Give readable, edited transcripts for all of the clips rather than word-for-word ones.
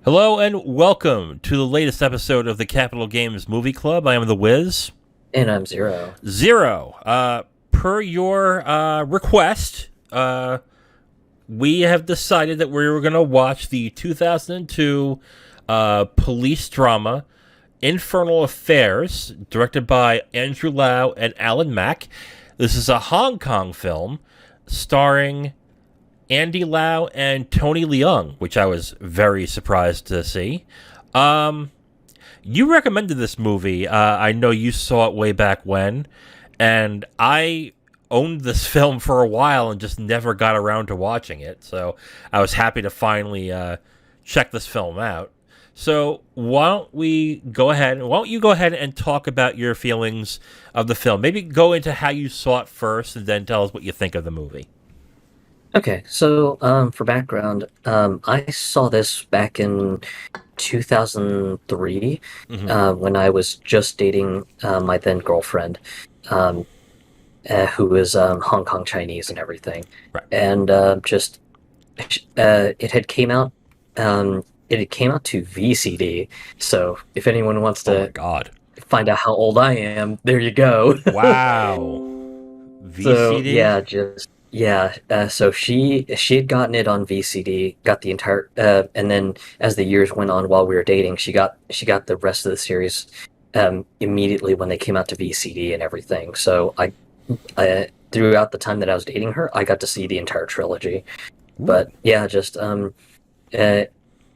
Hello and welcome to the latest episode of the Capital Games Movie Club. I am the Wiz. And I'm Zero. Zero. Per your request, we have decided that we were going to watch the 2002 police drama Infernal Affairs, directed by Andrew Lau and Alan Mack. This is a Hong Kong film starring Andy Lau and Tony Leung, which I was very surprised to see. You recommended this movie. I know you saw it way back when, and I owned this film for a while and just never got around to watching it. So I was happy to finally check this film out. So why don't you go ahead and talk about your feelings of the film? Maybe go into how you saw it first, and then tell us what you think of the movie. Okay, so for background, I saw this back in 2003 Mm-hmm. when I was just dating my then girlfriend, who was Hong Kong Chinese and everything, Right. and it had came out. It had came out to VCD. So if anyone wants Oh my to God. find out how old I am, there you go. Wow. So VCD? so she had gotten it on VCD, got the entire, and then as the years went on while we were dating, she got the rest of the series immediately when they came out to VCD and everything. So I throughout the time that I was dating her, I got to see the entire trilogy. Ooh. But yeah,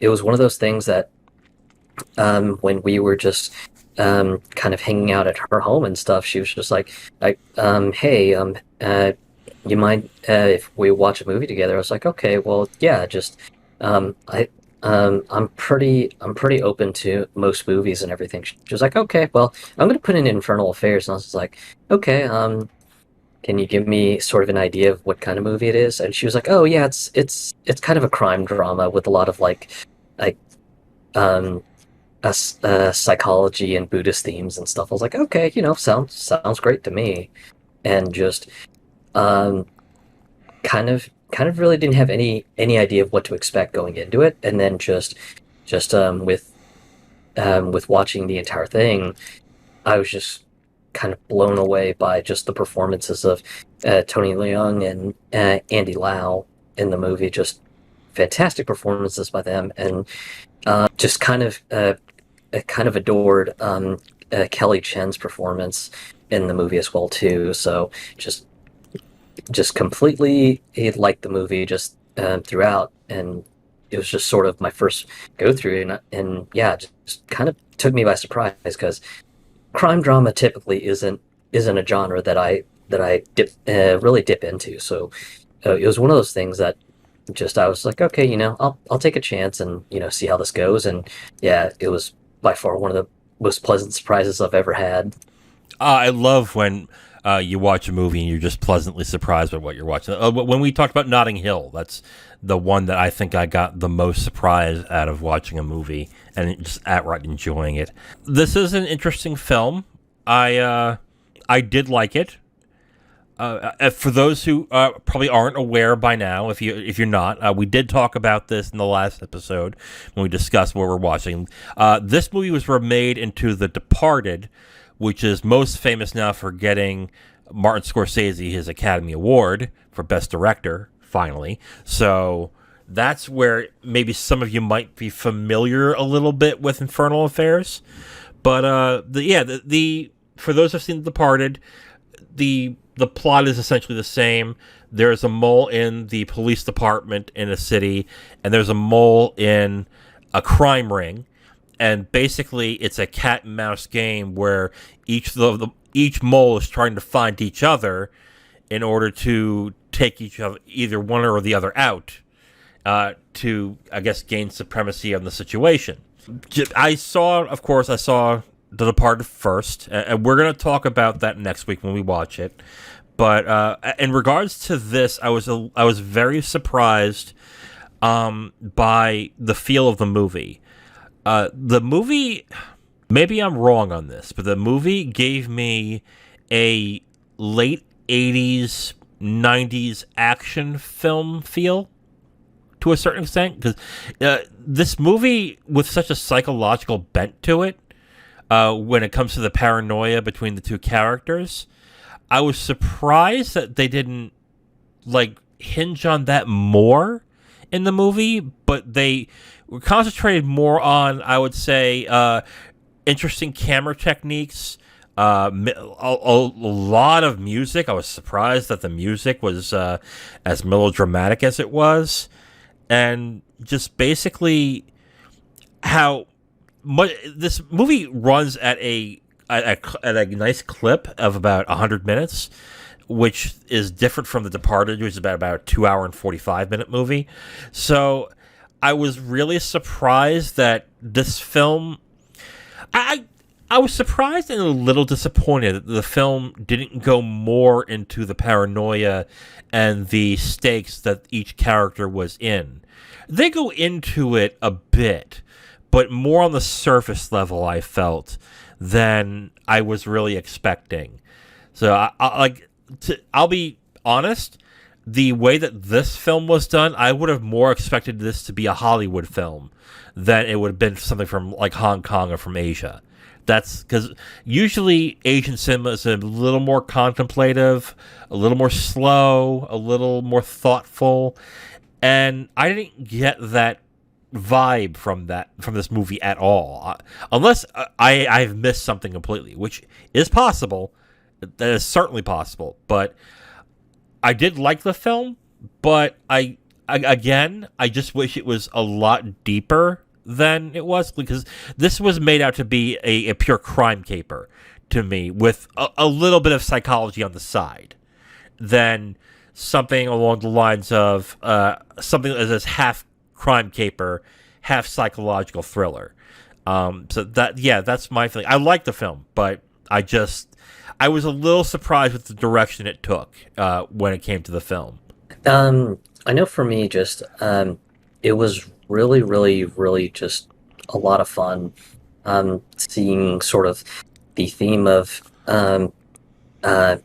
it was one of those things that when we were just kind of hanging out at her home and stuff, she was just like, hey, you mind if we watch a movie together? I was like, okay, well, yeah, just I I'm pretty open to most movies and everything. She was like, okay, well, I'm gonna put in Infernal Affairs, and I was like, okay, can you give me sort of an idea of what kind of movie it is? And she was like, oh yeah, it's kind of a crime drama with a lot of like um psychology and Buddhist themes and stuff. I was like, okay, sounds great to me, and just um, kind of really didn't have any idea of what to expect going into it, and then just with watching the entire thing, I was just kind of blown away by just the performances of Tony Leung and Andy Lau in the movie. Just fantastic performances by them, and just kind of adored Kelly Chen's performance in the movie as well too. So just completely liked the movie just throughout, and it was just sort of my first go through, and yeah, just kind of took me by surprise because crime drama typically isn't a genre that I really dip into. So it was one of those things that just I was like, okay, I'll take a chance and see how this goes, and yeah, it was by far one of the most pleasant surprises I've ever had. I love when you watch a movie and you're just pleasantly surprised by what you're watching. When we talked about Notting Hill, that's the one that I think I got the most surprise out of watching a movie and just outright enjoying it. This is an interesting film. I did like it. For those who probably aren't aware by now, if you're not, we did talk about this in the last episode when we discussed what we're watching. This movie was remade into The Departed, which is most famous now for getting Martin Scorsese his Academy Award for Best Director, finally. So that's where maybe some of you might be familiar a little bit with Infernal Affairs. But the for those who've seen The Departed, the plot is essentially the same. There's a mole in the police department in a city, and there's a mole in a crime ring. And basically, it's a cat and mouse game where each mole is trying to find each other in order to take each other, either one or the other, out to, I guess, gain supremacy on the situation. I saw The Departed first, and we're going to talk about that next week when we watch it. But in regards to this, I was very surprised by the feel of the movie. The movie, maybe I'm wrong on this, but the movie gave me a late 80s, 90s action film feel. to a certain extent, because this movie with such a psychological bent to it, when it comes to the paranoia between the two characters, I was surprised that they didn't like hinge on that more in the movie, but they were concentrated more on, I would say, interesting camera techniques, a lot of music. I was surprised that the music was as melodramatic as it was, and just basically how much this movie runs at a nice clip of about 100 minutes, which is different from The Departed, which is about a 2 hour and 45-minute movie. So I was really surprised that this film, I was surprised and a little disappointed that the film didn't go more into the paranoia and the stakes that each character was in. They go into it a bit, but more on the surface level, I felt, than I was really expecting. So I'll be honest, the way that this film was done, I would have more expected this to be a Hollywood film than it would have been something from like Hong Kong or from Asia. That's because usually Asian cinema is a little more contemplative, a little more slow, a little more thoughtful, and I didn't get that vibe from this movie at all, unless I've missed something completely, which is possible. That is certainly possible, but I did like the film, but I just wish it was a lot deeper than it was, because this was made out to be a pure crime caper to me, with a little bit of psychology on the side, than something along the lines of something that is half crime caper, half psychological thriller. So that's my feeling. I like the film, but I was a little surprised with the direction it took when it came to the film. I know for me, just it was really, really, really just a lot of fun seeing sort of the theme of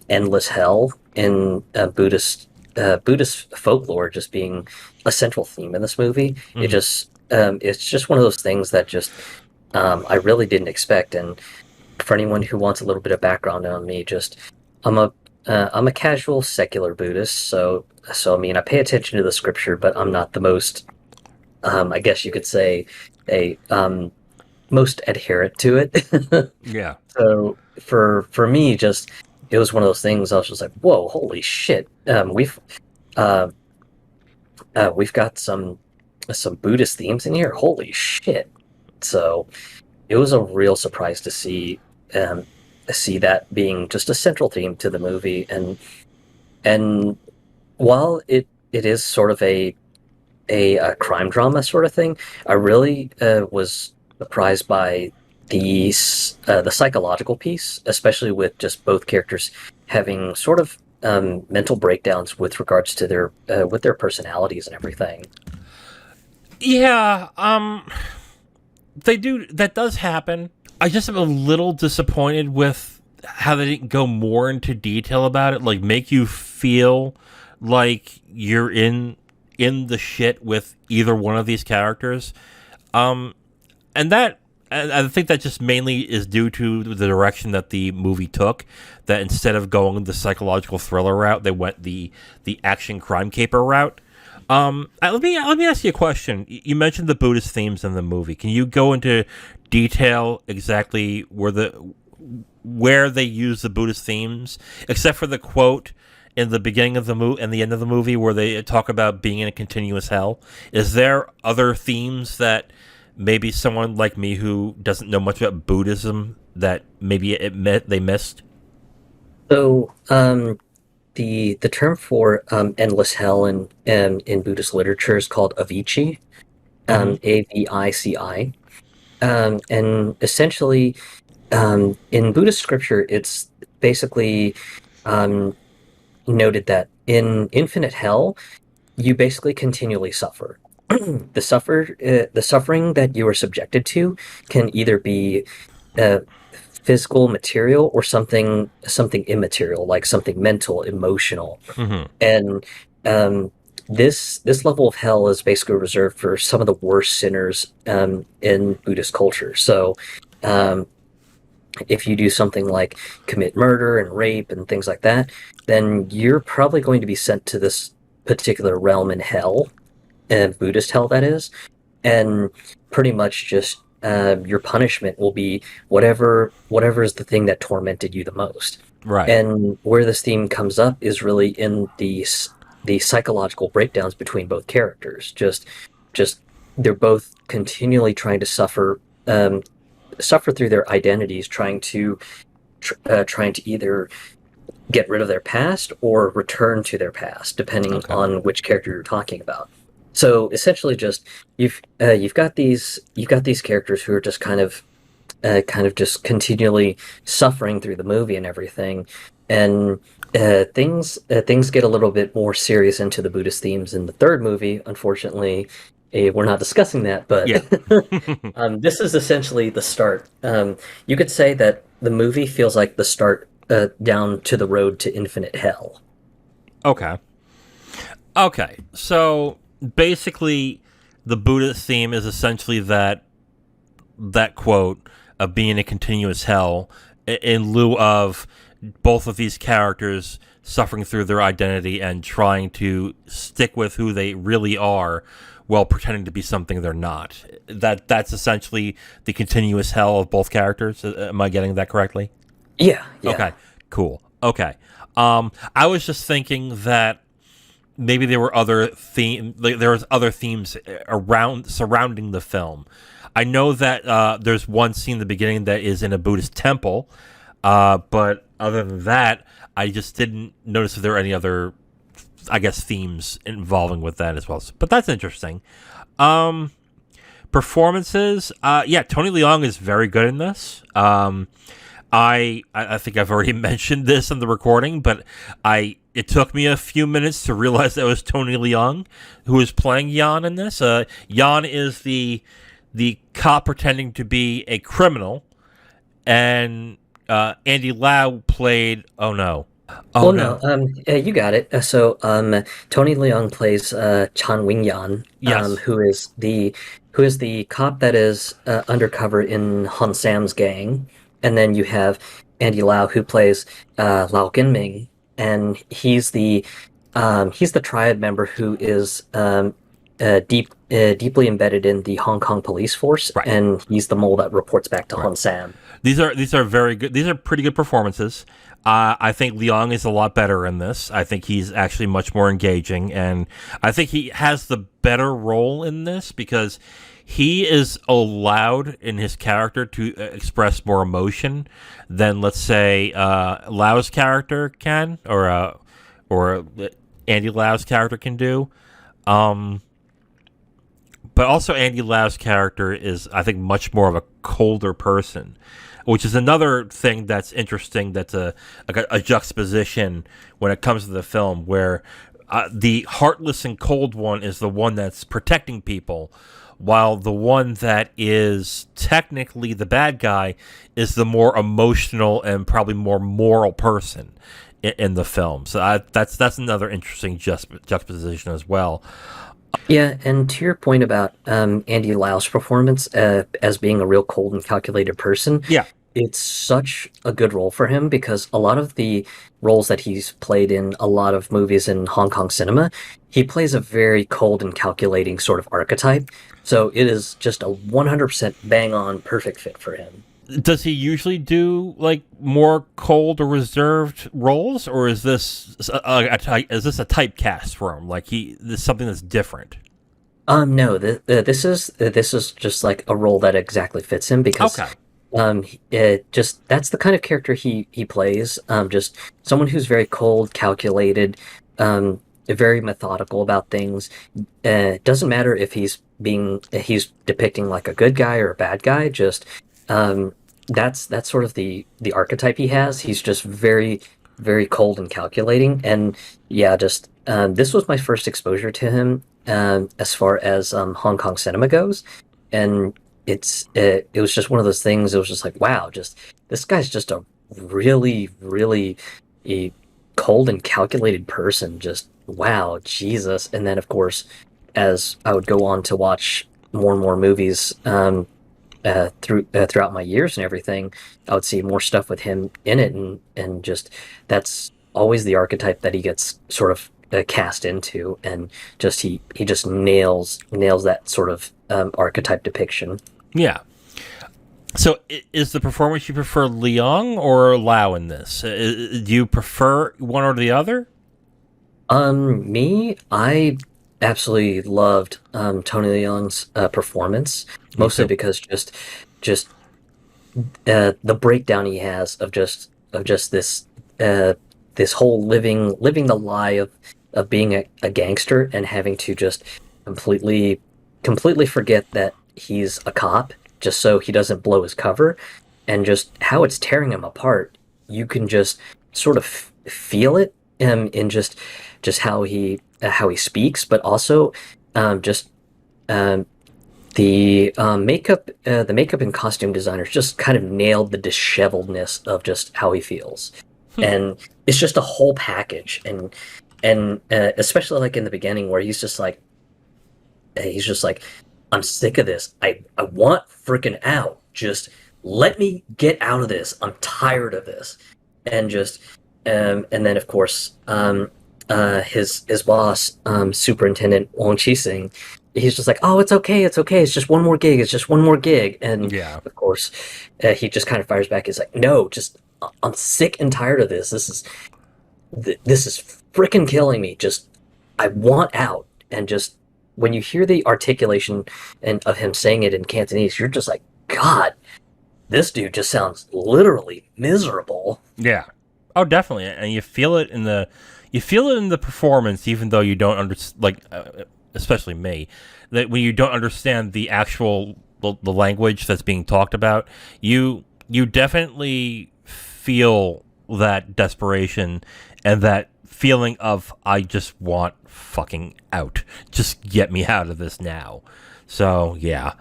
endless hell in Buddhist folklore just being a central theme in this movie. Mhm. It's just one of those things that just I really didn't expect. And for anyone who wants a little bit of background on me, just I'm a casual secular Buddhist, so I mean I pay attention to the scripture, but I'm not the most I guess you could say a most adherent to it. Yeah. So for me, just it was one of those things. I was just like, "Whoa, holy shit!" We've got some Buddhist themes in here. Holy shit! So it was a real surprise to see that being just a central theme to the movie, and while it is sort of a crime drama sort of thing, I really was surprised by the psychological piece, especially with just both characters having sort of mental breakdowns with regards to their personalities and everything. Yeah, they do. That does happen. I just am a little disappointed with how they didn't go more into detail about it, like make you feel like you're in the shit with either one of these characters. And I think that just mainly is due to the direction that the movie took. That instead of going the psychological thriller route, they went the action crime caper route. Let me ask you a question. You mentioned the Buddhist themes in the movie. Can you go into detail exactly where they use the Buddhist themes, except for the quote in the beginning of the movie and the end of the movie where they talk about being in a continuous hell? Is there other themes that maybe someone like me who doesn't know much about Buddhism that maybe they missed? So the term for endless hell in Buddhist literature is called Avici, Avici. And essentially, in Buddhist scripture, it's basically noted that in infinite hell, you basically continually suffer. The suffering that you are subjected to can either be physical, material, or something immaterial, like something mental, emotional. Mm-hmm. And this level of hell is basically reserved for some of the worst sinners in Buddhist culture. So, um, if you do something like commit murder and rape and things like that, then you're probably going to be sent to this particular realm in hell, Buddhist hell, that is, and pretty much just your punishment will be whatever is the thing that tormented you the most. Right. And where this theme comes up is really in the psychological breakdowns between both characters. Just they're both continually trying to suffer through their identities, trying to either get rid of their past or return to their past, depending Okay. on which character you're talking about. So essentially, just you've got these characters who are just kind of just continually suffering through the movie and everything, and things get a little bit more serious into the Buddhist themes in the third movie. Unfortunately, we're not discussing that, but Yeah. this is essentially the start. You could say that the movie feels like the start down to the road to infinite hell. Okay. Okay. So basically, the Buddhist theme is essentially that quote of being a continuous hell in lieu of both of these characters suffering through their identity and trying to stick with who they really are while pretending to be something they're not. That's essentially the continuous hell of both characters. Am I getting that correctly? Yeah, yeah. Okay, cool. Okay. I was just thinking that maybe there were there was other themes around surrounding the film. I know that there's one scene in the beginning that is in a Buddhist temple, but other than that, I just didn't notice if there were any other, I guess, themes involving with that as well. But that's interesting. Performances, yeah, Tony Leung is very good in this. I think I've already mentioned this in the recording, but it took me a few minutes to realize that it was Tony Leung who is playing Jan in this. Jan is the cop pretending to be a criminal, and Andy Lau played. Oh no! Oh Well, no! no, you got it. Tony Leung plays Chan Wing Yan, Yes, who is the cop that is undercover in Han Sam's gang, and then you have Andy Lau who plays Lau Ming, and he's the triad member who is deeply embedded in the Hong Kong police force, right, and he's the mole that reports back to right. Han Sam. These are very good. These are pretty good performances. I think Leung is a lot better in this. I think he's actually much more engaging, and I think he has the better role in this because he is allowed in his character to express more emotion than, let's say, Lau's character can, or Andy Lau's character can do. But also Andy Lau's character is, I think, much more of a colder person, which is another thing that's interesting. That's a juxtaposition when it comes to the film, where the heartless and cold one is the one that's protecting people, while the one that is technically the bad guy is the more emotional and probably more moral person in the film. So that's another interesting juxtaposition as well. Yeah, and to your point about Andy Lau's performance as being a real cold and calculated person, Yeah. it's such a good role for him because a lot of the roles that he's played in a lot of movies in Hong Kong cinema, he plays a very cold and calculating sort of archetype. So it is just a 100% bang on perfect fit for him. Does he usually do like more cold or reserved roles, or is this is this a typecast for him? Like this is something that's different. No, this is just like a role that exactly fits him because Okay. it just that's the kind of character he plays. Just someone who's very cold, calculated, very methodical about things. It doesn't matter if he's depicting like a good guy or a bad guy. Just that's sort of the archetype he has. He's just very very cold and calculating. And yeah, just this was my first exposure to him as far as Hong Kong cinema goes, and it was just one of those things. It was just like, wow, just this guy's just a really, really cold and calculated person. Just wow, Jesus. And then, of course, as I would go on to watch more and more movies throughout my years and everything, I would see more stuff with him in it, and just that's always the archetype that he gets sort of cast into, and just he just nails that sort of archetype depiction. Yeah. So, is the performance you prefer Leung or Lau in this? Do you prefer one or the other? Me, I absolutely loved Tony Leung's performance, Me mostly too. because just the breakdown he has of just uh, this whole living the lie of being a gangster and having to just completely completely forget that he's a cop just so he doesn't blow his cover, and just how it's tearing him apart. You can just sort of feel it in just how he speaks, but also just um, the makeup and costume designers just kind of nailed the disheveledness of just how he feels, and it's just a whole package. And especially like in the beginning where he's just like, I'm sick of this. I want freaking out. Just let me get out of this. I'm tired of this, and just and then of course his boss, Superintendent Wong Chi Sing, he's just like, oh, it's okay, it's just one more gig, it's just one more gig, and Yeah. of course he just kind of fires back. He's like, no, just I'm sick and tired of this. This is freaking killing me. Just I want out, and just when you hear the articulation and of him saying it in Cantonese, you're just like, God, this dude just sounds literally miserable. Yeah. Oh, definitely. And you feel it in the performance, even though you don't understand, especially me, that when you don't understand the actual the language that's being talked about, you definitely feel that desperation and that feeling of I just want fucking out. Just get me out of this now. So yeah,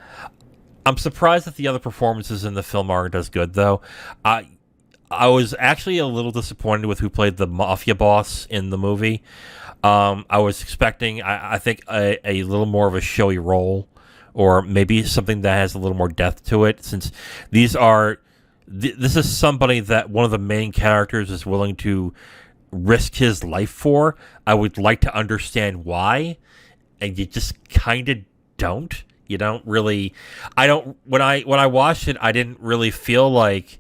I'm surprised that the other performances in the film aren't as good though. I I was actually a little disappointed with who played the mafia boss in the movie. I was expecting, I think, a little more of a showy role, or maybe something that has a little more depth to it. Since these are, this is somebody that one of the main characters is willing to risk his life for. I would like to understand why, and you just kind of don't. You don't really. I don't. When I watched it, I didn't really feel like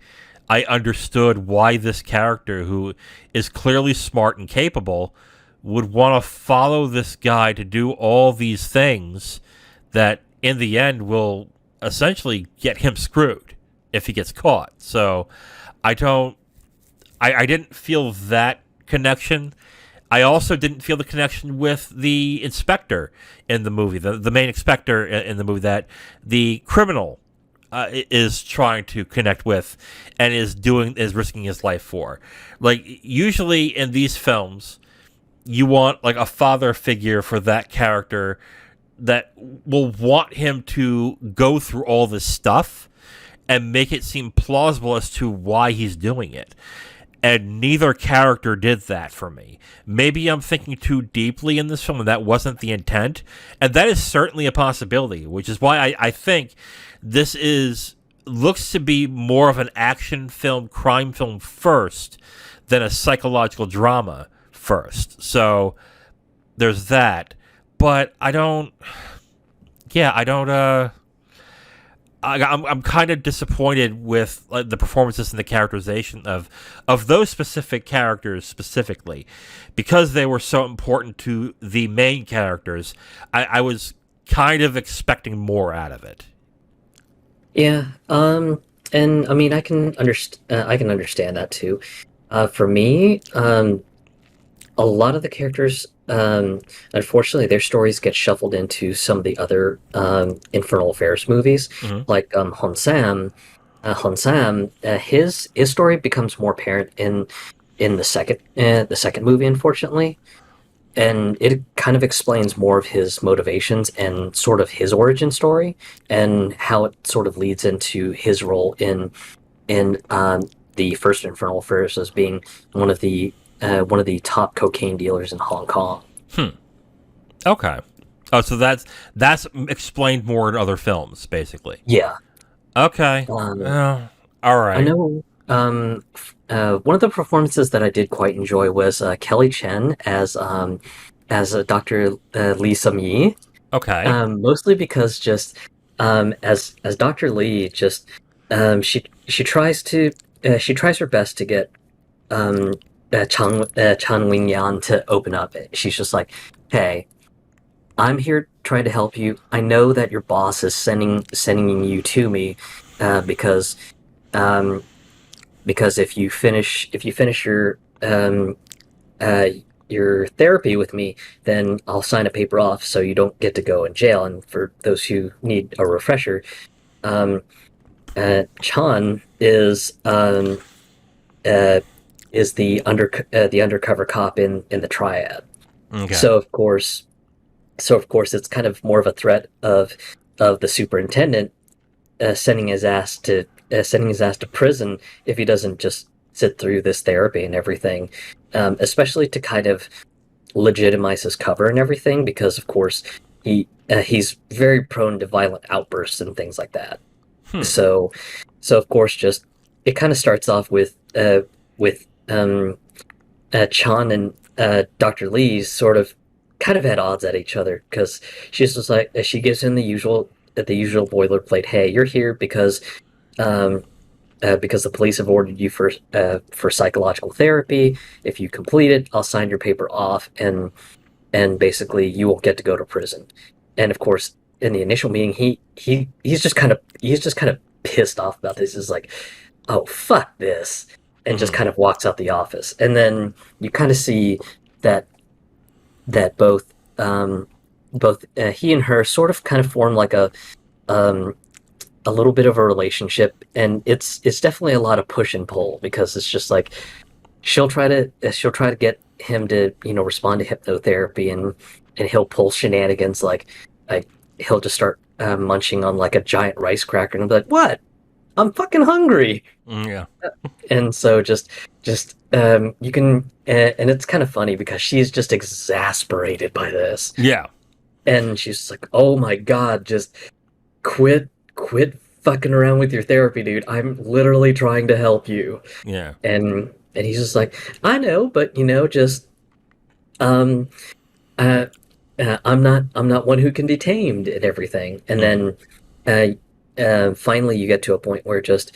I understood why this character, who is clearly smart and capable, would want to follow this guy to do all these things that in the end will essentially get him screwed if he gets caught. So I don't I didn't feel that connection. I also didn't feel the connection with the inspector in the movie, the main inspector in the movie that the criminal is trying to connect with and is risking his life for. Like usually in these films, you want like a father figure for that character that will want him to go through all this stuff and make it seem plausible as to why he's doing it. And neither character did that for me. Maybe I'm thinking too deeply in this film, and that wasn't the intent. And that is certainly a possibility, which is why I think this looks to be more of an action film, crime film first, than a psychological drama first. So there's that. But I don't. Yeah, I don't. I'm kind of disappointed with the performances and the characterization of those specific characters specifically, because they were so important to the main characters. I was kind of expecting more out of it. Yeah, and I mean, I can understand that too. For me, a lot of the characters, unfortunately, their stories get shuffled into some of the other Infernal Affairs movies, Hmm. like Hon Sam. Hon Sam, his story becomes more apparent in the second movie, unfortunately, and it kind of explains more of his motivations and sort of his origin story, and how it sort of leads into his role in the first Infernal Affairs as being one of the top cocaine dealers in Hong Kong. Okay. Oh, so that's explained more in other films, basically. Yeah. Okay. Um, All I right. know. One of the performances that I did quite enjoy was Kelly Chen as Dr. Lee Sum-yi. Okay. Mostly because just as Dr. Lee, just she tries her best to get Chan Wing Yan to open up. She's just like, "Hey, I'm here trying to help you. I know that your boss is sending you to me because um, because if you finish uh, your therapy with me, then I'll sign a paper off so you don't get to go in jail. And for those who need a refresher, um, Chan uh, is the undercover cop in the triad. Okay. So of course, it's kind of more of a threat of the superintendent sending his ass to prison if he doesn't just sit through this therapy and everything, especially to kind of legitimize his cover and everything, because of course he's very prone to violent outbursts and things like that. Hmm. So of course, just it kind of starts off with Chan and Dr. Lee sort of kind of at odds at each other because she's just like she gives him the usual boilerplate. Hey, you're here um, because the police have ordered you for psychological therapy. If you complete it, I'll sign your paper off, and basically you won't get to go to prison. And of course, in the initial meeting, he's just kind of pissed off about this. He's like, "Oh fuck this," and just Mhm. kind of walks out the office. And then you kind of see that that both he and her sort of kind of form like um, a little bit of a relationship, and it's definitely a lot of push and pull because it's just like she'll try to get him to respond to hypnotherapy, and he'll pull shenanigans like he'll just start munching on like a giant rice cracker and be like, "What? I'm fucking hungry." Yeah. And so just you can and it's kind of funny because she's just exasperated by this, Yeah. and she's just like, "Oh my god, just quit fucking around with your therapy, dude. I'm literally trying to help you." Yeah. And he's just like, "I know, but just um uh, I'm not one who can be tamed and everything." And Mhm. then finally you get to a point where just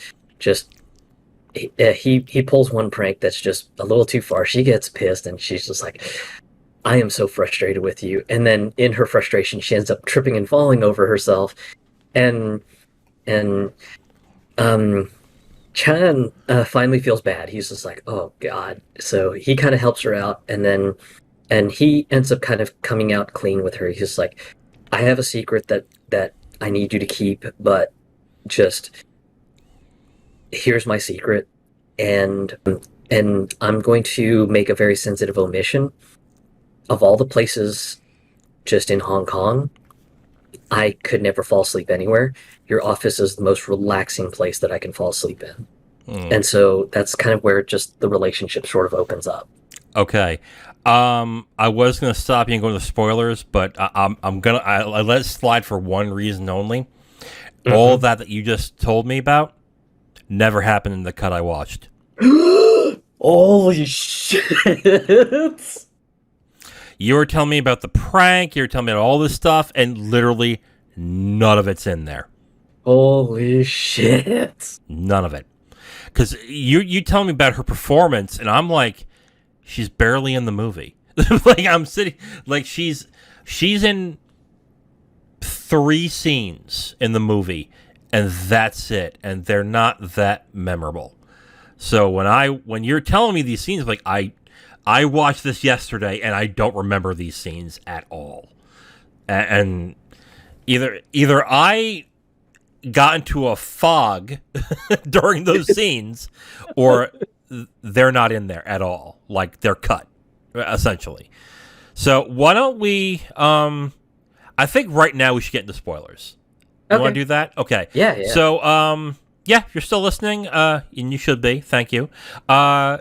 he pulls one prank that's just a little too far. She gets pissed and she's just like, "I am so frustrated with you." And then in her frustration, she ends up tripping and falling over herself. And and um, Chan finally feels bad. He's just like, "Oh God." So he kind of helps her out, and he ends up kind of coming out clean with her. He's just like, "I have a secret that I need you to keep, but just here's my secret, and I'm going to make a very sensitive omission of all the places just in Hong Kong. I could never fall asleep anywhere. Your office is the most relaxing place that I can fall asleep in." Mm. And so that's kind of where just the relationship sort of opens up. Okay. I was gonna stop you and go into spoilers, but I'm gonna I let it slide for one reason only. All Mm-hmm. that you just told me about never happened in the cut I watched. Holy shit! You were telling me about the prank. You were telling me about all this stuff, and literally none of it's in there. Holy shit! None of it. Because you tell me about her performance, and I'm like, she's barely in the movie. Like I'm sitting, like she's in 3 scenes in the movie, and that's it. And they're not that memorable. So when you're telling me these scenes, like I watched this yesterday, and I don't remember these scenes at all. And either I got into a fog during those scenes, or they're not in there at all. Like they're cut, essentially. So why don't we? I think right now we should get into spoilers. You want Okay. to do that? Okay. Yeah, yeah. So yeah, if you're still listening, and you should be. Thank you. We're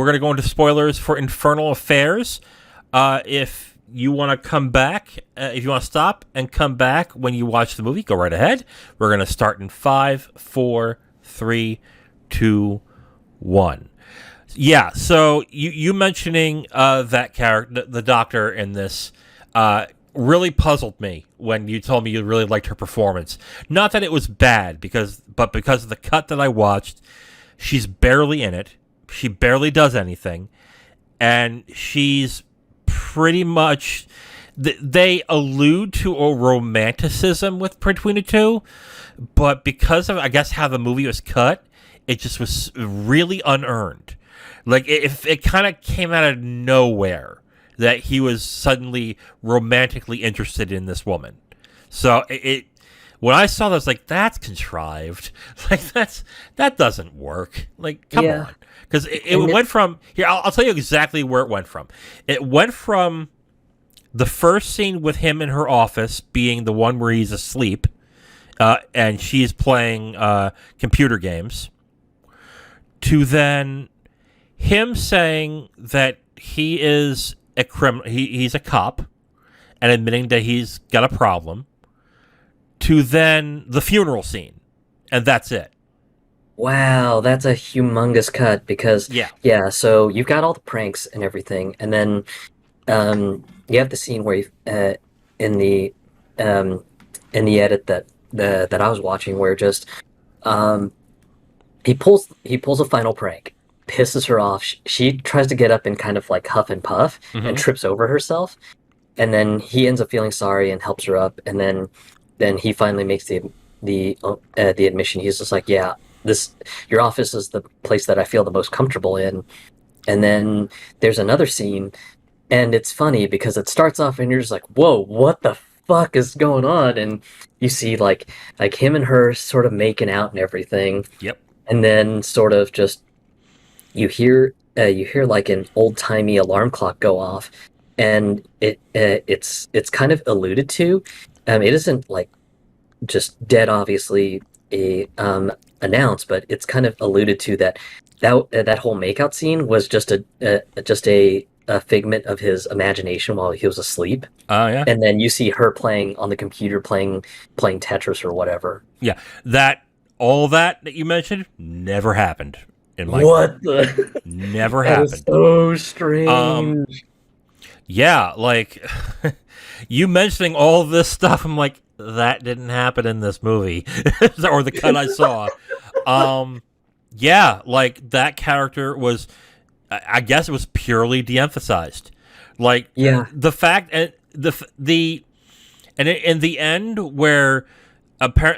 gonna go into spoilers for Infernal Affairs. If you want to come back, if you want to stop and come back when you watch the movie, go right ahead. We're going to start in 5, 4, 3, 2, 1. Yeah, so you mentioning that character, the doctor in this, really puzzled me when you told me you really liked her performance. Not that it was bad, but because of the cut that I watched, she's barely in it. She barely does anything, and she's pretty much. They allude to a romanticism between the two, but because of, I guess, how the movie was cut, it just was really unearned. Like, it kind of came out of nowhere that he was suddenly romantically interested in this woman. So when I saw that, I was like, that's contrived. Like, that doesn't work. Like, come on. Because it went from, here, I'll tell you exactly where it went from. It went from the first scene with him in her office being the one where he's asleep, and she's playing computer games, to then him saying that he is a criminal, he's a cop, and admitting that he's got a problem, to then the funeral scene, and that's it. Wow, that's a humongous cut because Yeah. so you've got all the pranks and everything, and then you have the scene where in the in the edit that I was watching where just um, he pulls a final prank, pisses her off. She tries to get up and kind of like huff and puff and trips over herself, and then he ends up feeling sorry and helps her up, and then he finally makes the admission. He's just like, yeah, your office is the place that I feel the most comfortable in. And then there's another scene, and it's funny because it starts off and you're just like, whoa, what the fuck is going on? And you see like him and her sort of making out and everything. Yep. And then sort of just you hear like an old timey alarm clock go off, and it's kind of alluded to. It isn't like just dead obviously announced, but it's kind of alluded to that whole makeout scene was just a figment of his imagination while he was asleep. Oh, yeah. And then you see her playing on the computer, playing Tetris or whatever. Yeah. All that you mentioned never happened in my What the? Never That happened. is so strange. Yeah, like you mentioning all this stuff, I'm like, that didn't happen in this movie or the cut I saw. Yeah, like that character was, I guess it was purely de-emphasized. Like, Yeah. the fact and in the end where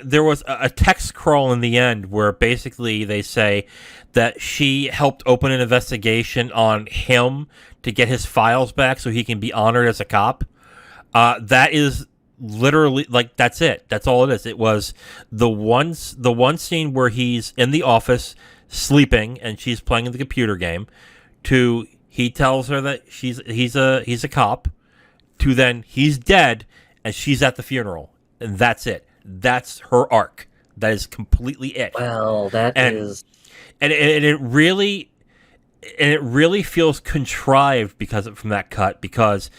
there was a text crawl in the end where basically they say that she helped open an investigation on him to get his files back so he can be honored as a cop. That is literally, like, that's it. That's all it is. It was the one scene where he's in the office sleeping and she's playing the computer game, to he tells her that he's a cop, to then he's dead and she's at the funeral, and that's it. That's her arc. That is completely it. Well, and it really feels contrived from that cut, because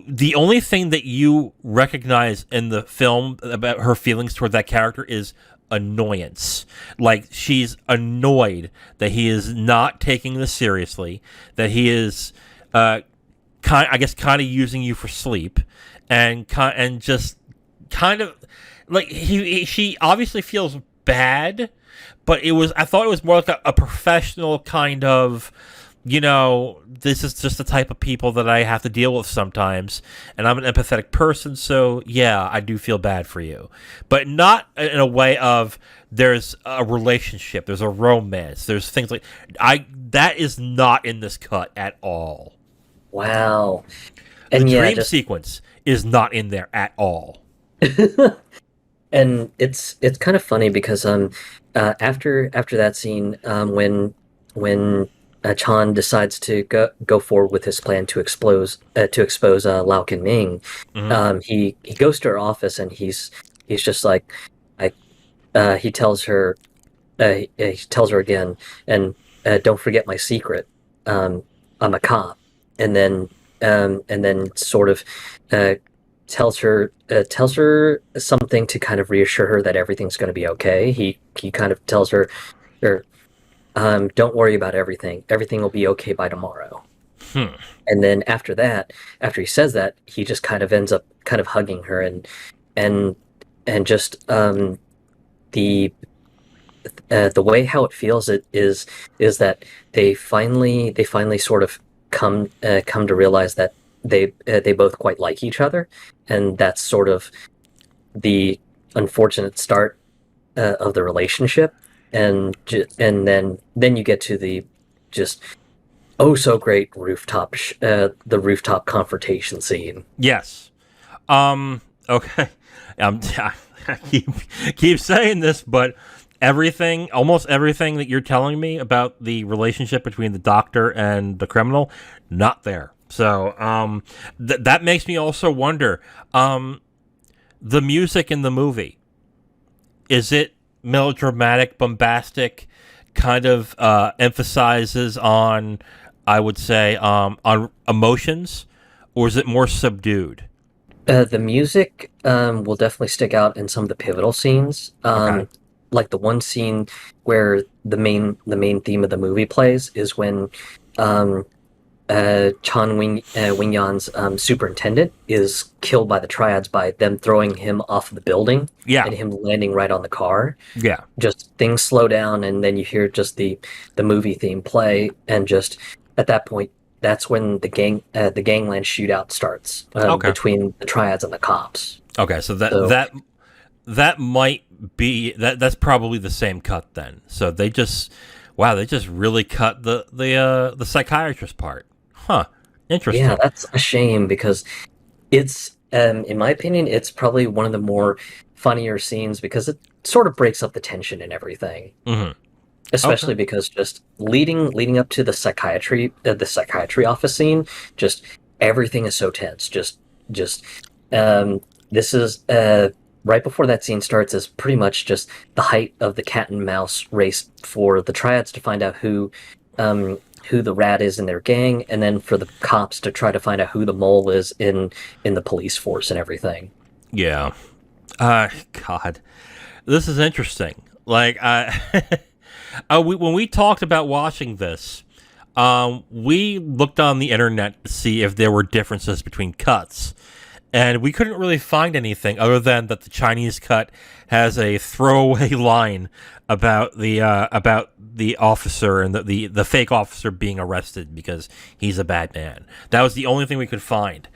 the only thing that you recognize in the film about her feelings toward that character is annoyance. Like, she's annoyed that he is not taking this seriously, that he is kind of using you for sleep, and just kind of like she obviously feels bad, but I thought it was more like a professional kind of, this is just the type of people that I have to deal with sometimes, and I'm an empathetic person, so yeah, I do feel bad for you. But not in a way of there's a relationship, there's a romance, there's things like that is not in this cut at all. wow. The And dream sequence is not in there at all. and it's kind of funny because after that scene, when Chan decides to go forward with his plan to expose Lau Ming. Mhm. He goes to her office and he's just like, he tells her again, and don't forget my secret. I'm a cop. And then and then sort of uh, tells her something to kind of reassure her that everything's going to be okay. He kind of tells her, or don't worry about everything. Everything will be okay by tomorrow. Hmm. And then after that, after he says that, he just kind of ends up kind of hugging her and and just the the way how it feels it is that they finally sort of come to realize that they both quite like each other, and that's sort of the unfortunate start of the relationship, and then you get to the just oh so great the rooftop confrontation scene. Yes. Okay. I keep saying this, but almost everything that you're telling me about the relationship between the doctor and the criminal, not there. So, that makes me also wonder, the music in the movie, is it melodramatic, bombastic, kind of, emphasizes on, I would say, on emotions, or is it more subdued? The music will definitely stick out in some of the pivotal scenes. Okay. Like the one scene where the main theme of the movie plays is when um, Wing Yan's superintendent is killed by the triads by them throwing him off the building Yeah. and him landing right on the car. Yeah. Just things slow down, and then you hear just the movie theme play, and just at that point, that's when the gangland shootout starts Okay. between the triads and the cops. Okay. So So that might be that's probably the same cut then. So they just really cut the psychiatrist part. Huh. yeah, Interesting. that's a shame because it's in my opinion, it's probably one of the more funnier scenes because it sort of breaks up the tension and everything. Hmm. Okay. Especially because just leading up to the psychiatry office scene, just everything is so tense. Just this is right before that scene starts is pretty much just the height of the cat and mouse race for the triads to find out who the rat is in their gang, and then for the cops to try to find out who the mole is in the police force and everything. Yeah. God, this is interesting. Like, when we talked about watching this, we looked on the internet to see if there were differences between cuts, and we couldn't really find anything other than that the Chinese cut has a throwaway line about the officer and the fake officer being arrested because he's a bad man. That was the only thing we could find.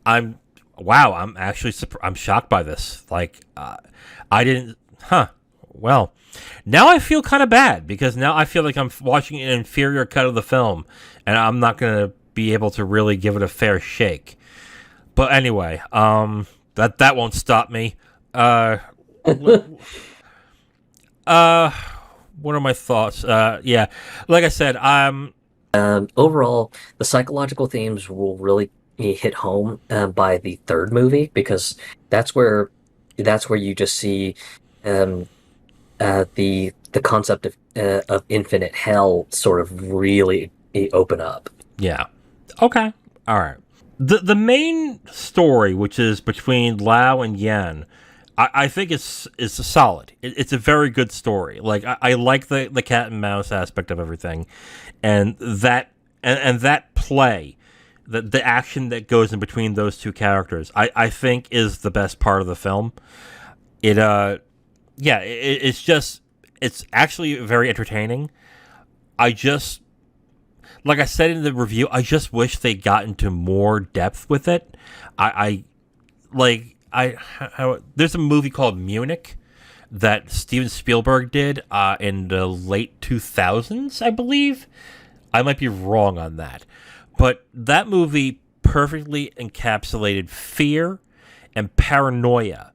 I'm wow. I'm actually I'm shocked by this. Like, I didn't. Huh. Well, now I feel kind of bad because now I feel like I'm watching an inferior cut of the film, and I'm not gonna be able to really give it a fair shake. But anyway, that won't stop me. What are my thoughts? Yeah, like I said, Overall, the psychological themes will really hit home by the third movie because that's where that's where you just see um, the concept of infinite hell sort of really open up. yeah. Okay. All right. The main story, which is between Lao and Yan, I think is solid. It's a very good story. Like I like the cat and mouse aspect of everything, and that play, the action that goes in between those two characters, I think is the best part of the film. It yeah, it's just it's actually very entertaining. I just like I said in the review, I just wish they got into more depth with it. I like there's a movie called Munich that Steven Spielberg did in the late 2000s, I believe. I might be wrong on that, but that movie perfectly encapsulated fear and paranoia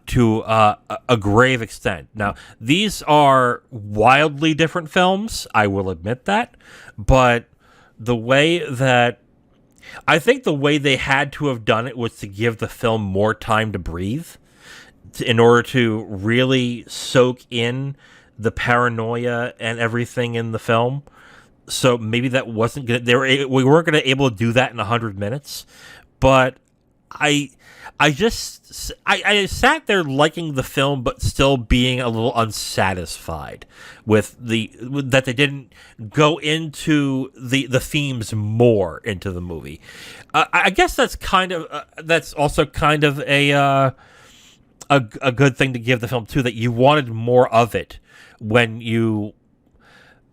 to a grave extent. Now, these are wildly different films, I will admit that, but the way that I think the way they had to have done it was to give the film more time to breathe in order to really soak in the paranoia and everything in the film. so maybe that wasn't gonna. We weren't gonna able to do that in 100 minutes, but I I sat there liking the film, but still being a little unsatisfied with that they didn't go into the themes more into the movie. I guess that's also kind of a good thing to give the film too, that you wanted more of it when you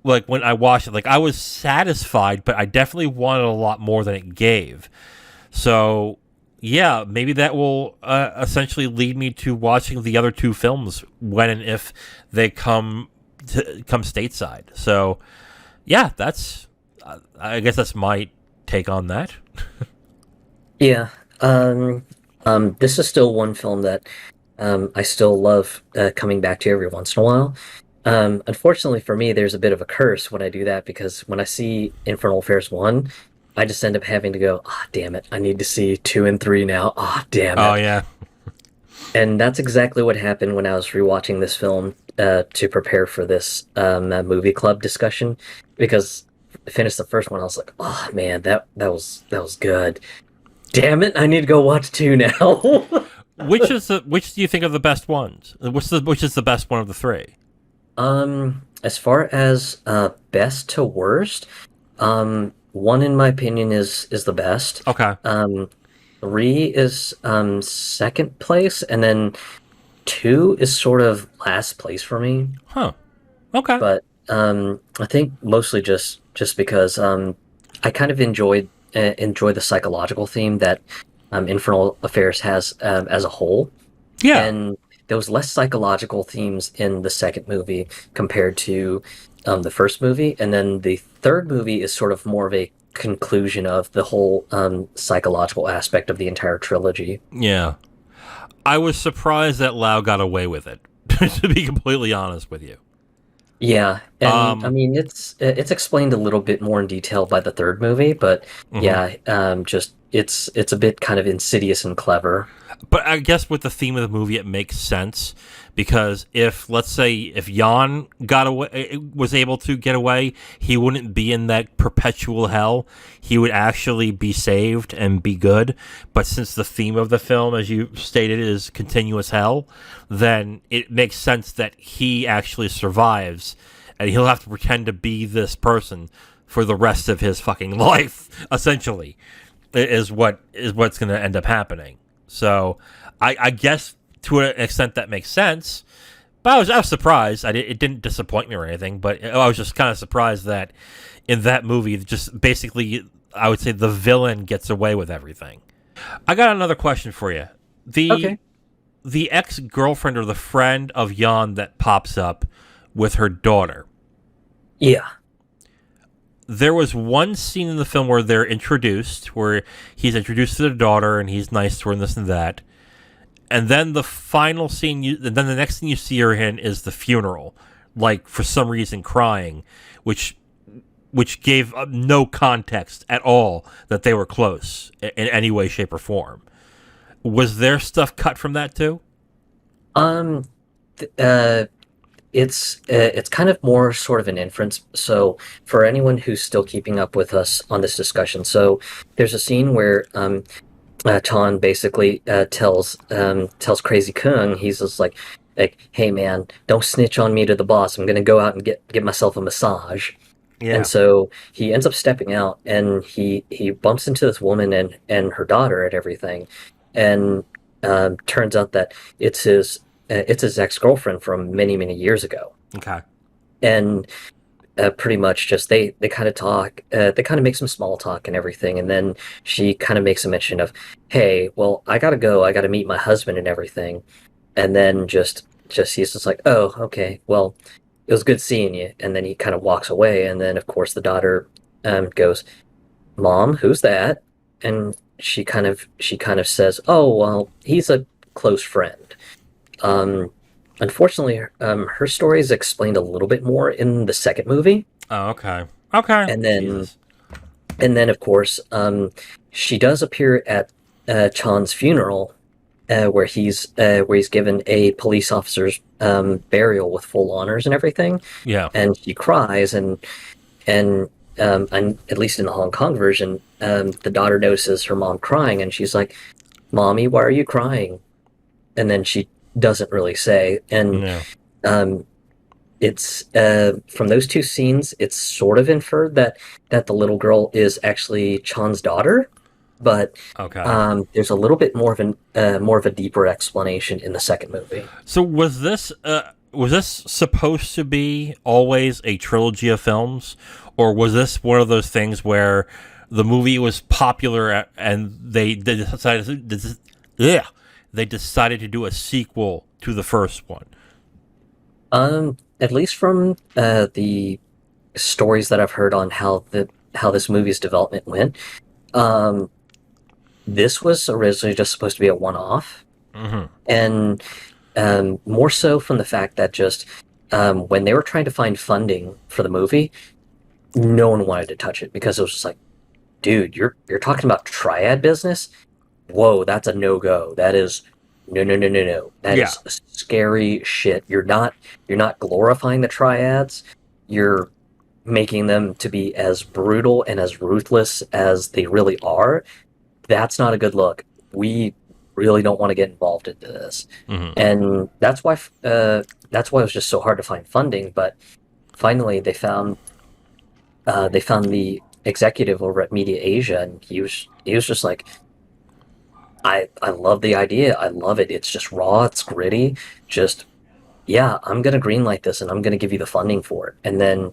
when I watched it. Like, I was satisfied, but I definitely wanted a lot more than it gave. So yeah, maybe that will essentially lead me to watching the other two films when and if they come stateside. So yeah, that's I guess that's my take on that. Yeah. This is still one film that I still love coming back to every once in a while. Unfortunately for me, there's a bit of a curse when I do that, because when I see Infernal Affairs 1, I just end up having to go, ah, damn it, I need to see 2 and 3 now. Ah, damn Oh it. yeah, And that's exactly what happened when I was rewatching this film to prepare for this movie club discussion. Because I finished the first one, I was like, oh man, that was good. Damn it, I need to go watch 2 now. which do you think are the best ones? Which is the best one of the three? As far as best to worst, 1 in my opinion is the best. Okay. 3 is second place, and then 2 is sort of last place for me. Huh. Okay. But I think mostly just because I kind of enjoy the psychological theme that Infernal Affairs has as a whole. Yeah. And there was less psychological themes in the second movie compared to the first movie, and then the third movie is sort of more of a conclusion of the whole psychological aspect of the entire trilogy. Yeah. I was surprised that Lau got away with it, to be completely honest with you. Yeah, and I mean it's explained a little bit more in detail by the third movie, but yeah, just it's a bit kind of insidious and clever. But I guess with the theme of the movie, it makes sense, because let's say if Jan got away, was able to get away, he wouldn't be in that perpetual hell. He would actually be saved and be good. But since the theme of the film, as you stated, is continuous hell, then it makes sense that he actually survives, and he'll have to pretend to be this person for the rest of his fucking life. Essentially, is what's going to end up happening. So I guess to an extent that makes sense, but I was surprised. It didn't disappoint me or anything, but I was just kind of surprised that in that movie, just basically, I would say the villain gets away with everything. I got another question for you. Okay. The ex-girlfriend or the friend of Jan that pops up with her daughter. Yeah. There was one scene in the film where they're introduced, where he's introduced to their daughter and he's nice to her and this and that. And then the final scene, and then the next thing you see her in is the funeral, like for some reason crying, which gave no context at all that they were close in any way, shape, or form. Was there stuff cut from that too? Um, it's kind of more sort of an inference. So for anyone who's still keeping up with us on this discussion, so there's a scene where Ton basically tells Crazy Kung, he's just like, hey man, don't snitch on me to the boss. I'm gonna go out and get myself a massage. Yeah. And so he ends up stepping out, and he bumps into this woman and her daughter and everything, and turns out that it's his ex-girlfriend from many years ago. Okay. And pretty much just they kind of talk, they kind of make some small talk and everything, and then she kind of makes a mention of, hey, well, I gotta go, I gotta meet my husband and everything. And then just he's just like, oh, okay, well, it was good seeing you. And then he kind of walks away, and then of course the daughter goes, Mom, who's that? And she kind of says, oh, well, he's a close friend. Unfortunately, her story is explained a little bit more in the second movie. Oh, okay. Okay. And then, Jesus. of course, she does appear at Chan's funeral, where he's given a police officer's burial with full honors and everything. Yeah. And she cries, and and at least in the Hong Kong version, the daughter notices her mom crying, and she's like, "Mommy, why are you crying?" And then she doesn't really say. And No. um, it's from those two scenes, it's sort of inferred that the little girl is actually Chan's daughter, but Okay. there's a little bit more of a deeper explanation in the second movie. So was this supposed to be always a trilogy of films, or was this one of those things where the movie was popular and yeah, they decided to do a sequel to the first one? At least from the stories that I've heard on how this movie's development went, um, this was originally just supposed to be a one-off, Hmm. and more so from the fact that just when they were trying to find funding for the movie, no one wanted to touch it because it was just like, dude, you're talking about triad business? Whoa, that's a no-go. That is no, no, no, no, no. That Yeah. is scary shit. You're not glorifying the triads. You're making them to be as brutal and as ruthless as they really are. That's not a good look. We really don't want to get involved into this, Hmm. and that's why it was just so hard to find funding. But finally, they found the executive over at Media Asia, and he was just like, I love the idea. I love it. It's just raw. It's gritty. Just yeah, I'm gonna greenlight this, and I'm gonna give you the funding for it. And then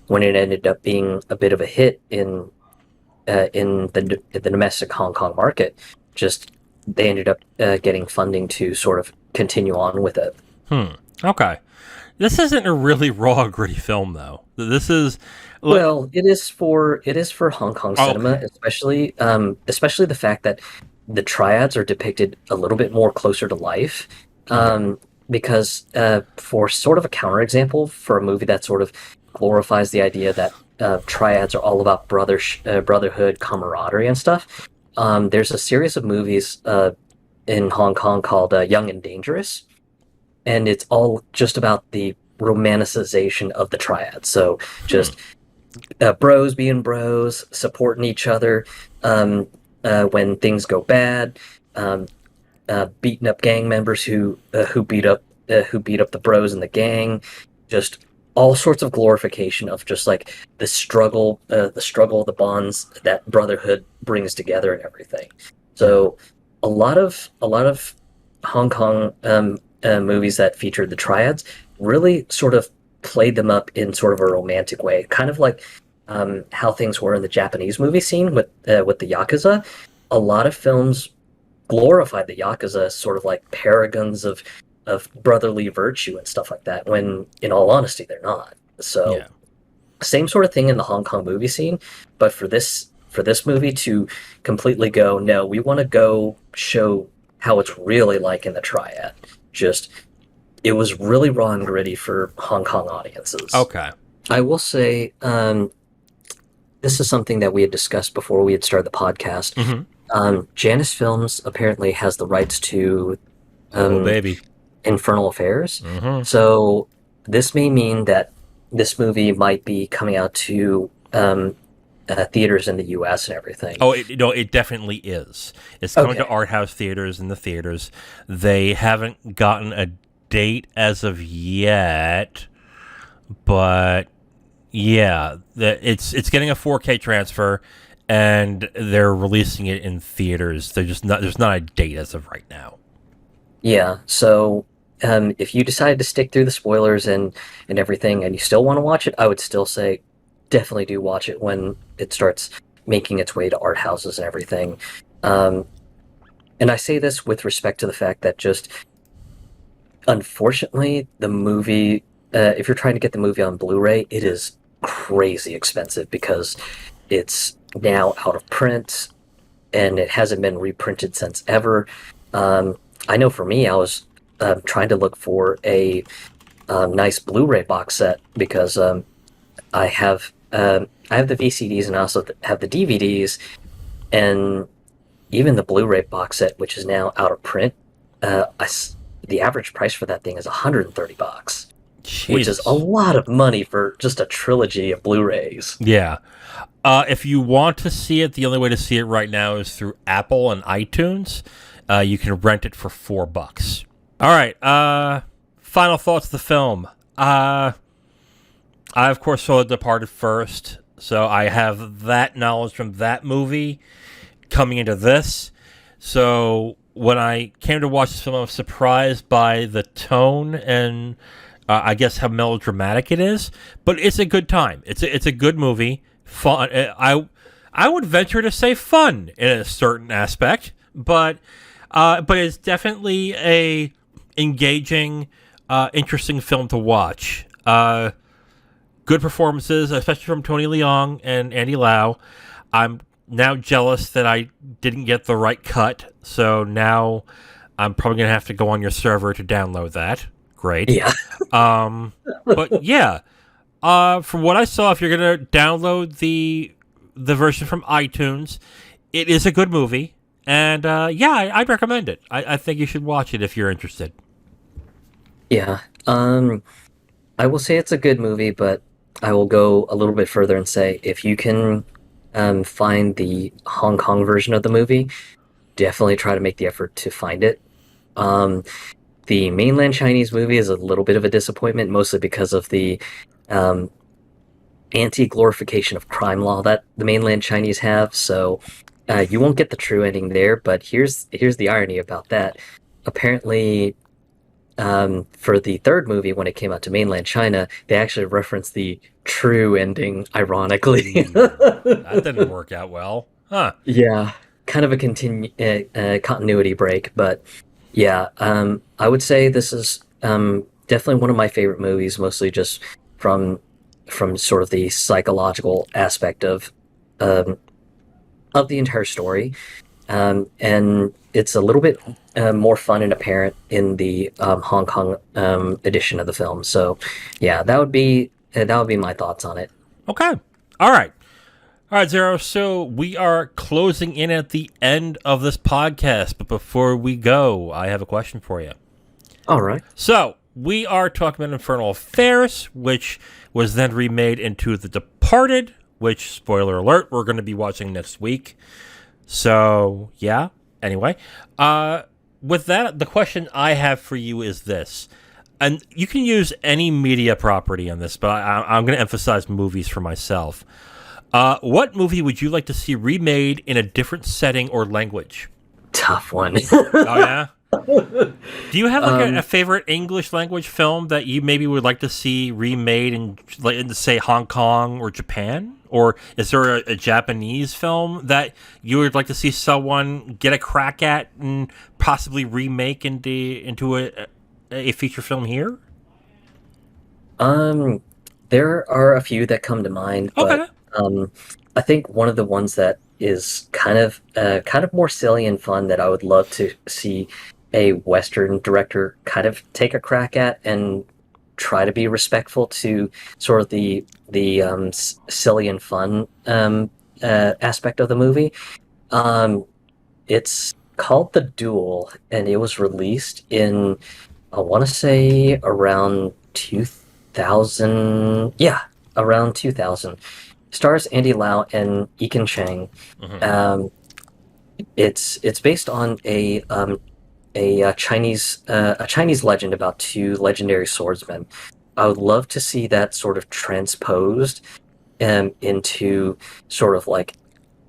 when it ended up being a bit of a hit in the domestic Hong Kong market, just they ended up getting funding to sort of continue on with it. Hmm. Okay. This isn't a really raw, gritty film, though. This is. Well, it is for Hong Kong cinema, Okay. especially the fact that the triads are depicted a little bit more closer to life. Okay. Because for sort of a counterexample for a movie that sort of glorifies the idea that triads are all about brotherhood, camaraderie, and stuff. There's a series of movies in Hong Kong called Young and Dangerous, and it's all just about the romanticization of the triad. So Hmm. just bros being bros, supporting each other when things go bad, um, beating up gang members who beat up the bros in the gang, just all sorts of glorification of just like the bonds that brotherhood brings together and everything. Hmm. So a lot of Hong Kong movies that featured the triads really sort of played them up in sort of a romantic way, kind of like how things were in the Japanese movie scene with the Yakuza. A lot of films glorified the Yakuza as sort of like paragons of brotherly virtue and stuff like that, when in all honesty they're not. So Yeah. same sort of thing in the Hong Kong movie scene, but for this movie to completely go, no, we want to go show how it's really like in the triad. Just it was really raw and gritty for Hong Kong audiences. Okay. I will say, this is something that we had discussed before we had started the podcast. Hmm. Janus Films apparently has the rights to Oh, um, baby. Infernal Affairs. Hmm. So this may mean that this movie might be coming out to theaters in the U.S. and everything. Oh, it definitely is. It's coming to Okay. art house theaters and the theaters. They haven't gotten a date as of yet, but yeah, it's getting a 4K transfer, and they're releasing it in theaters. There's not a date as of right now. Yeah. So if you decide to stick through the spoilers and everything, and you still want to watch it, I would still say definitely do watch it when it starts making its way to art houses and everything. Um, and I say this with respect to the fact that just unfortunately the movie, if you're trying to get the movie on Blu-ray, it is crazy expensive because it's now out of print and it hasn't been reprinted since ever. Um, I know for me, I was trying to look for a nice Blu-ray box set because I have the VCDs and I also have the DVDs, and even the Blu-ray box set, which is now out of print. The average price for that thing is $130. which is a Jesus. lot of money for just a trilogy of Blu-rays. Yeah. If you want to see it, the only way to see it right now is through Apple and iTunes. You can rent it for $4. All right. Final thoughts of the film. I of course saw The Departed first, so I have that knowledge from that movie coming into this. So when I came to watch this film, I was surprised by the tone and I guess how melodramatic it is. But it's a good time. It's a good movie. Fun. I would venture to say fun in a certain aspect, but it's definitely a engaging, interesting film to watch. Good performances, especially from Tony Leung and Andy Lau. I'm now jealous that I didn't get the right cut, so now I'm probably gonna have to go on your server to download that. Great. Yeah. But yeah, from what I saw, if you're gonna download the version from iTunes, it is a good movie, and I'd recommend it. I think you should watch it if you're interested. Yeah. I will say it's a good movie, but I will go a little bit further and say if you can find the Hong Kong version of the movie, definitely try to make the effort to find it. Um, the mainland Chinese movie is a little bit of a disappointment, mostly because of the um, anti-glorification of crime law that the mainland Chinese have. So you won't get the true ending there. But here's the irony about that. Apparently, for the third movie, when it came out to mainland China, they actually referenced the true ending, ironically. That didn't work out well, huh? Yeah, kind of a continuity break, but yeah, I would say this is definitely one of my favorite movies, mostly just from sort of the psychological aspect um, of the entire story. And it's a little bit more fun and apparent in the Hong Kong edition of the film. So, yeah, that would be my thoughts on it. Okay. All right. All right, Zero. So we are closing in at the end of this podcast, but before we go, I have a question for you. All right. So we are talking about Infernal Affairs, which was then remade into The Departed, which, spoiler alert, we're going to be watching next week. So, yeah. Anyway, with that, the question I have for you is this. And you can use any media property on this, but I'm going to emphasize movies for myself. What movie would you like to see remade in a different setting or language? Tough one. Oh, yeah? Do you have like a favorite English language film that you maybe would like to see remade in, like, say, Hong Kong or Japan? Or is there a Japanese film that you would like to see someone get a crack at and possibly remake into a feature film here? There are a few that come to mind, Okay. but I think one of the ones that is kind of more silly and fun that I would love to see a Western director kind of take a crack at and try to be respectful to sort of the silly and fun aspect of the movie. Um, it's called The Duel, and it was released in I want to say around 2000. Yeah, around 2000. Stars Andy Lau and Ekin Chang. Mhm. It's based on a Chinese legend about two legendary swordsmen. I would love to see that sort of transposed into sort of like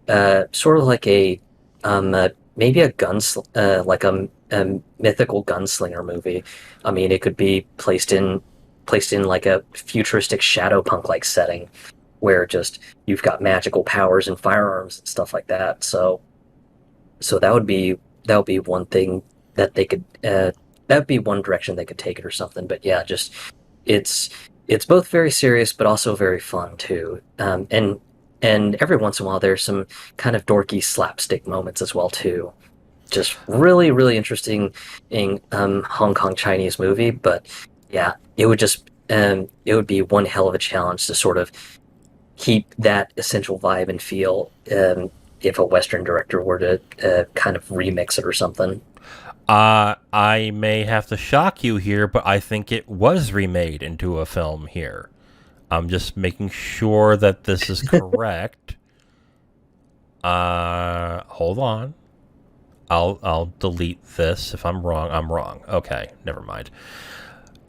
a maybe a like a mythical gunslinger movie. I mean, it could be placed in like a futuristic shadow punk like setting where just you've got magical powers and firearms and stuff like that. So that would be one thing that they could that would be one direction they could take it or something. But yeah, just it's it's both very serious but also very fun too. And every once in a while there's some kind of dorky slapstick moments as well too. Just really interesting in Hong Kong Chinese movie. But yeah, it would be one hell of a challenge to sort of keep that essential vibe and feel if a Western director were to kind of remix it or something. I may have to shock you here, but I think it was remade into a film here. I'm just making sure that this is correct. Hold on. I'll delete this. If I'm wrong, I'm wrong. Okay, never mind.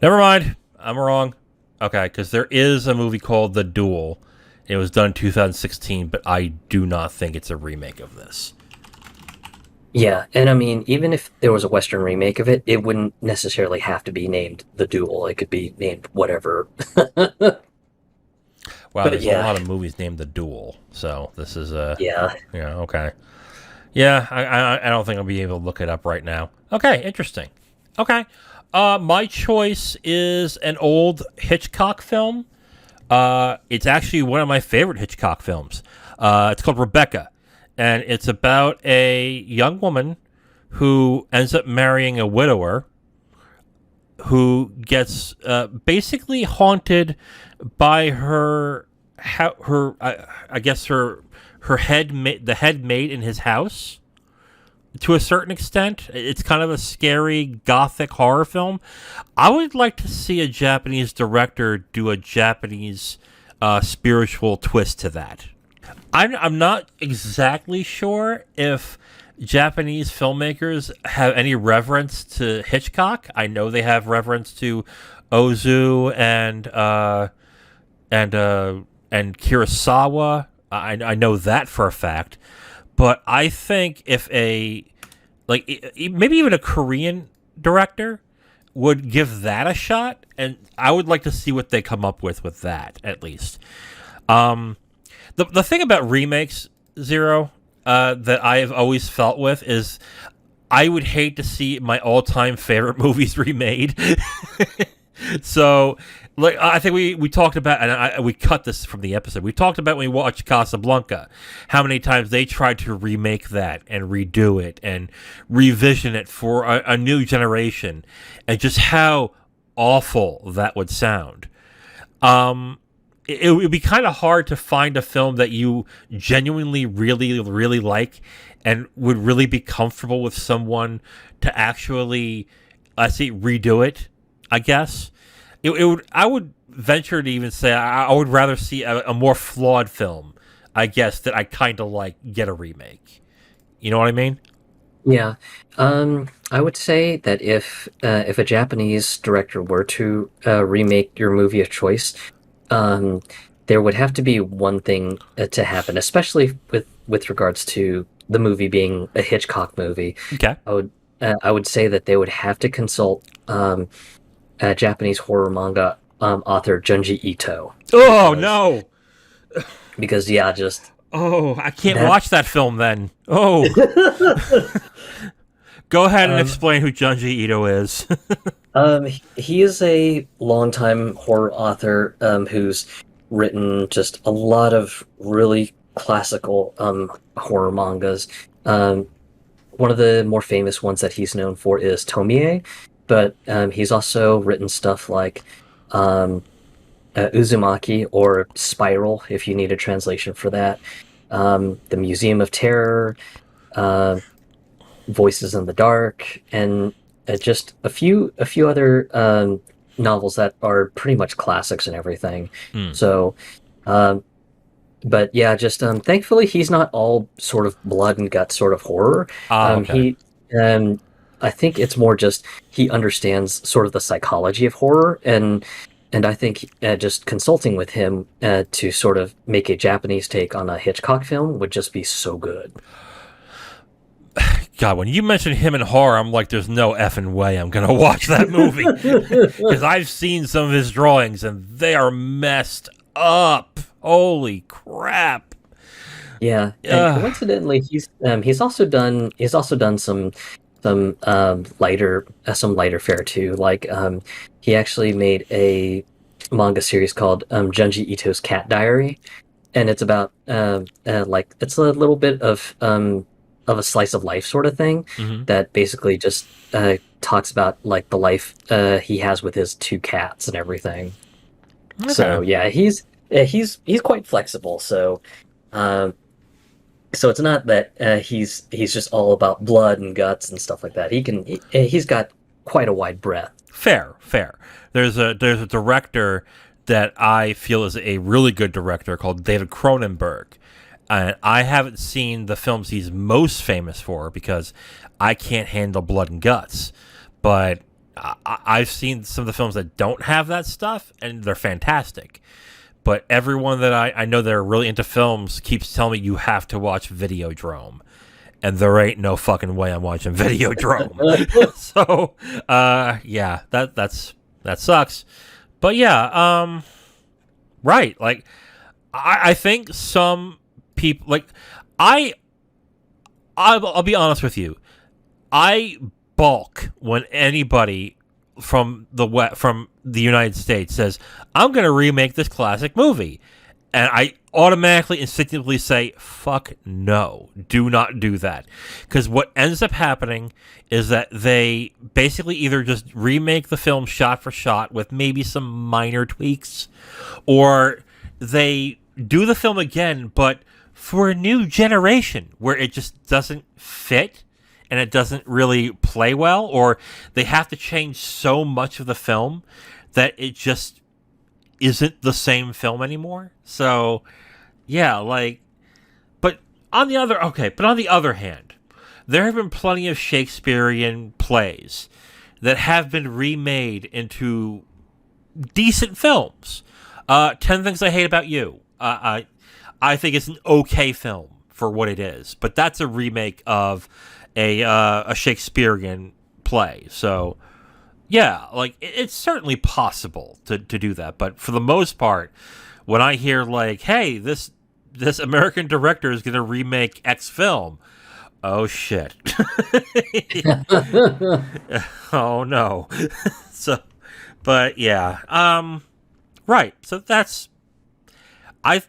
Never mind. I'm wrong. Okay, because there is a movie called The Duel. It was done in 2016, but I do not think it's a remake of this. Yeah, and I mean, even if there was a Western remake of it, it wouldn't necessarily have to be named The Duel. It could be named whatever. Wow, But there's a yeah, lot of movies named The Duel, so this is a yeah, yeah, okay. Yeah, I don't think I'll be able to look it up right now. Okay, interesting. Okay, my choice is an old Hitchcock film. It's actually one of my favorite Hitchcock films. It's called Rebecca, and it's about a young woman who ends up marrying a widower who gets basically haunted by I guess her the head maid in his house to a certain extent. It's kind of a scary gothic horror film. I would like to see a Japanese director do a Japanese spiritual twist to that. I'm not exactly sure if Japanese filmmakers have any reverence to Hitchcock. I know they have reverence to Ozu and Kurosawa. I know that for a fact. But I think if maybe even a Korean director would give that a shot, and I would like to see what they come up with that at least. The thing about remakes, Zero, that I've always felt with is I would hate to see my all-time favorite movies remade. So, like, I think we talked about, and we cut this from the episode. We talked about when we watched Casablanca, how many times they tried to remake that and redo it and revision it for a new generation, and just how awful that would sound. It would be kind of hard to find a film that you genuinely really, really like and would really be comfortable with someone to actually, redo it, I guess. It would. I would venture to even say I would rather see a more flawed film, I guess, that I kind of like get a remake. You know what I mean? yeah. I would say that if a Japanese director were to remake your movie of choice, um, there would have to be one thing to happen, especially with regards to the movie being a Hitchcock movie. Okay. I would say that they would have to consult Japanese horror manga author Junji Ito Oh because no! yeah, just Oh, I can't that. watch that film then. Oh, go ahead and um, explain who Junji Ito is. he is a longtime horror author who's written just a lot of really classical horror mangas. Um, One of the more famous ones that he's known for is Tomie, but he's also written stuff like um, Uzumaki or Spiral, if you need a translation for that. The Museum of Terror, uh, Voices in the Dark, and just a few other novels that are pretty much classics and everything. Hmm. So, um, but yeah, just thankfully he's not all sort of blood and guts sort of horror. Ah, okay. He I think it's more just he understands sort of the psychology of horror, and I think just consulting with him to sort of make a Japanese take on a Hitchcock film would just be so good. God, when you mention him in horror, I'm like, there's no effing way I'm gonna watch that movie because I've seen some of his drawings and they are messed up. Holy crap! Yeah, and Ugh. coincidentally, he's also done some lighter fare too. Like he actually made a manga series called Junji Ito's Cat Diary, and it's about like it's a little bit of a slice of life sort of thing Hmm. that basically just talks about like the life he has with his two cats and everything. Okay. So yeah, he's quite flexible. So. Um, So it's not that he's just all about blood and guts and stuff like that. He's got quite a wide breadth. Fair, fair. There's a director that I feel is a really good director called David Cronenberg. And I haven't seen the films he's most famous for because I can't handle blood and guts. But I've seen some of the films that don't have that stuff, and they're fantastic. But everyone that I know that are really into films keeps telling me you have to watch Videodrome. And there ain't no fucking way I'm watching Videodrome. So, yeah, that sucks. But yeah, right. Like, I think some people, like, I'll be honest with you. I balk when anybody from the United States says, I'm going to remake this classic movie. And I automatically, instinctively say, fuck no, do not do that. Because what ends up happening is that they basically either just remake the film shot for shot with maybe some minor tweaks, or they do the film again, but for a new generation where it just doesn't fit and it doesn't really play well, or they have to change so much of the film that it just isn't the same film anymore. So, yeah, like, but on the other hand, there have been plenty of Shakespearean plays that have been remade into decent films. 10 Things I Hate About You. I think it's an okay film for what it is, but that's a remake of a Shakespearean play. So, yeah, like, it's certainly possible to do that. But for the most part, when I hear, like, hey, this American director is going to remake X film, oh, shit. Oh, no. So, but, yeah. Right. So that's... I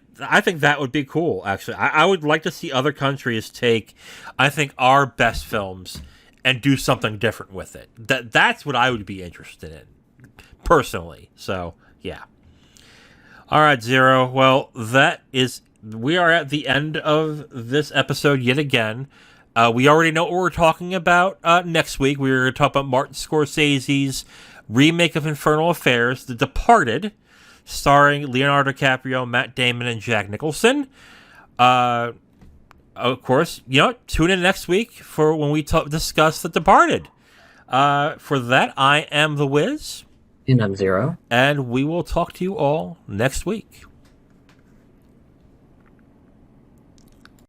think that would be cool, actually. I would like to see other countries take, I think, our best films and do something different with it. That's what I would be interested in, personally. So, yeah. All right, Zero. Well, we are at the end of this episode yet again. We already know what we're talking about next week. We're going to talk about Martin Scorsese's remake of Infernal Affairs, The Departed, starring Leonardo DiCaprio, Matt Damon, and Jack Nicholson. Of course, tune in next week for when we discuss The Departed. For that, I am The Wiz. And I'm Zero. And we will talk to you all next week.